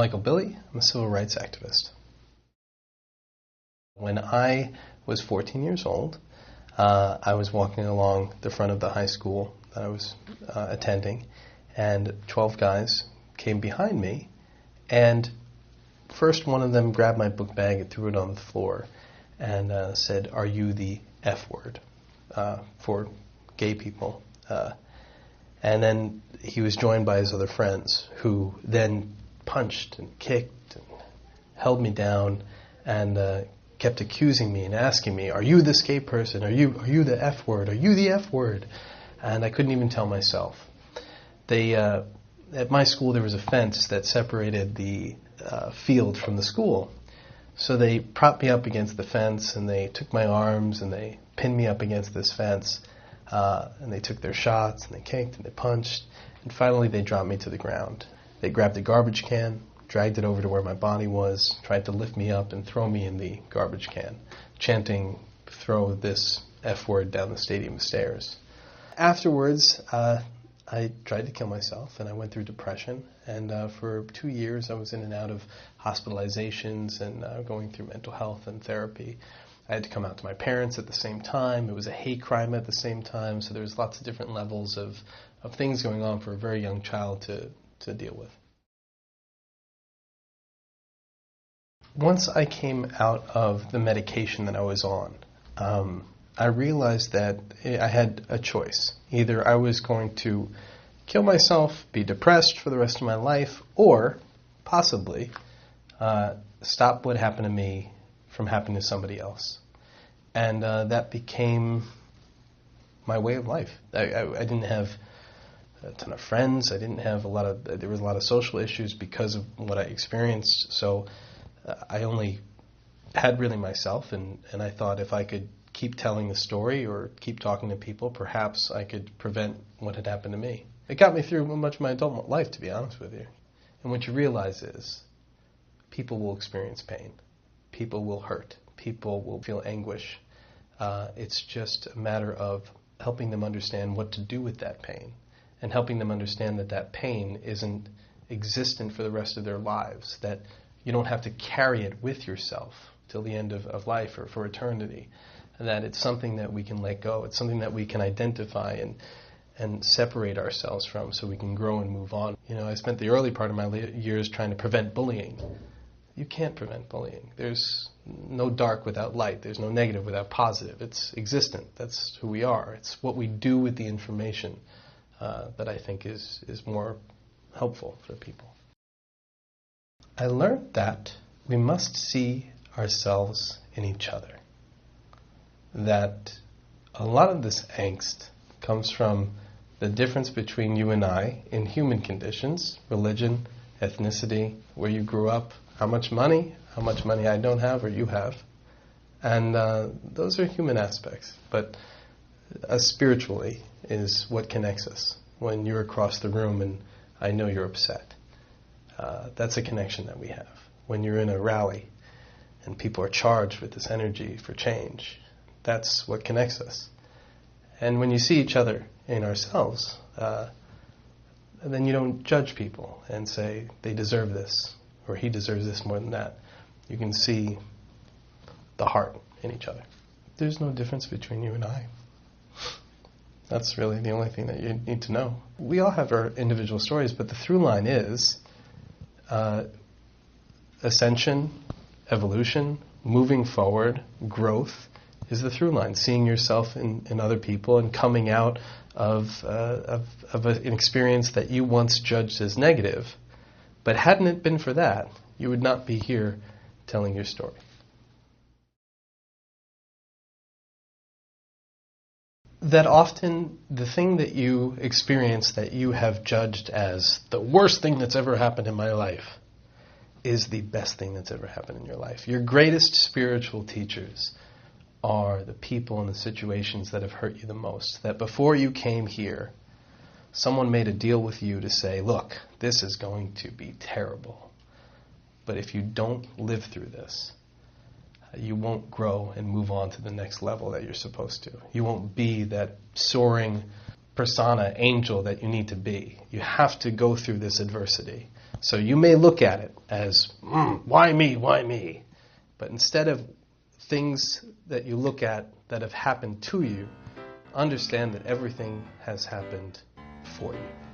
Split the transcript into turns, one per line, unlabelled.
Michael Billy. I'm a civil rights activist. When I was 14 years old, I was walking along the front of the high school that I was attending, and 12 guys came behind me, and first one of them grabbed my book bag and threw it on the floor and said, "Are you the F word?" for gay people. And then he was joined by his other friends, who then punched and kicked and held me down and kept accusing me and asking me, "Are you this gay person? Are you the F word? Are you the F word?" And I couldn't even tell myself. At my school there was a fence that separated the field from the school. So they propped me up against the fence, and they took my arms and they pinned me up against this fence, and they took their shots and they kicked and they punched, and finally they dropped me to the ground. They grabbed a garbage can, dragged it over to where my body was, tried to lift me up and throw me in the garbage can, chanting, "Throw this F word down the stadium stairs." Afterwards, I tried to kill myself, and I went through depression, and for 2 years I was in and out of hospitalizations and going through mental health and therapy. I had to come out to my parents at the same time. It was a hate crime at the same time, so there was lots of different levels of things going on for a very young child to deal with. Once I came out of the medication that I was on, I realized that I had a choice. Either I was going to kill myself, be depressed for the rest of my life, or possibly stop what happened to me from happening to somebody else. And that became my way of life. I didn't have a ton of friends. I didn't have there was a lot of social issues because of what I experienced. So I only had really myself, and I thought if I could keep telling the story or keep talking to people, perhaps I could prevent what had happened to me. It got me through much of my adult life, to be honest with you. And what you realize is people will experience pain. People will hurt. People will feel anguish. It's just a matter of helping them understand what to do with that pain and helping them understand that that pain isn't existent for the rest of their lives, that you don't have to carry it with yourself till the end of life or for eternity, and that it's something that we can let go. It's something that we can identify and separate ourselves from so we can grow and move on. You know, I spent the early part of my years trying to prevent bullying. You can't prevent bullying. There's no dark without light. There's no negative without positive. It's existent. That's who we are. It's what we do with the information that I think is more helpful for people. I learned that we must see ourselves in each other. That a lot of this angst comes from the difference between you and I in human conditions, religion, ethnicity, where you grew up, how much money I don't have or you have. And those are human aspects. But us spiritually is what connects us. When you're across the room and I know you're upset, that's a connection that we have. When you're in a rally and people are charged with this energy for change, that's what connects us. And when you see each other in ourselves, then you don't judge people and say they deserve this or he deserves this more than that. You can see the heart in each other. There's no difference between you and I. That's really the only thing that you need to know. We all have our individual stories, but the through line is ascension, evolution, moving forward, growth is the through line. Seeing yourself in other people and coming out of an experience that you once judged as negative. But hadn't it been for that, you would not be here telling your story. That often the thing that you experience that you have judged as the worst thing that's ever happened in my life is the best thing that's ever happened in your life. Your greatest spiritual teachers are the people and the situations that have hurt you the most. That before you came here, someone made a deal with you to say, look, this is going to be terrible. But if you don't live through this, you won't grow and move on to the next level that you're supposed to. You won't be that soaring persona, angel that you need to be. You have to go through this adversity. So you may look at it as, why me, why me? But instead of things that you look at that have happened to you, understand that everything has happened for you.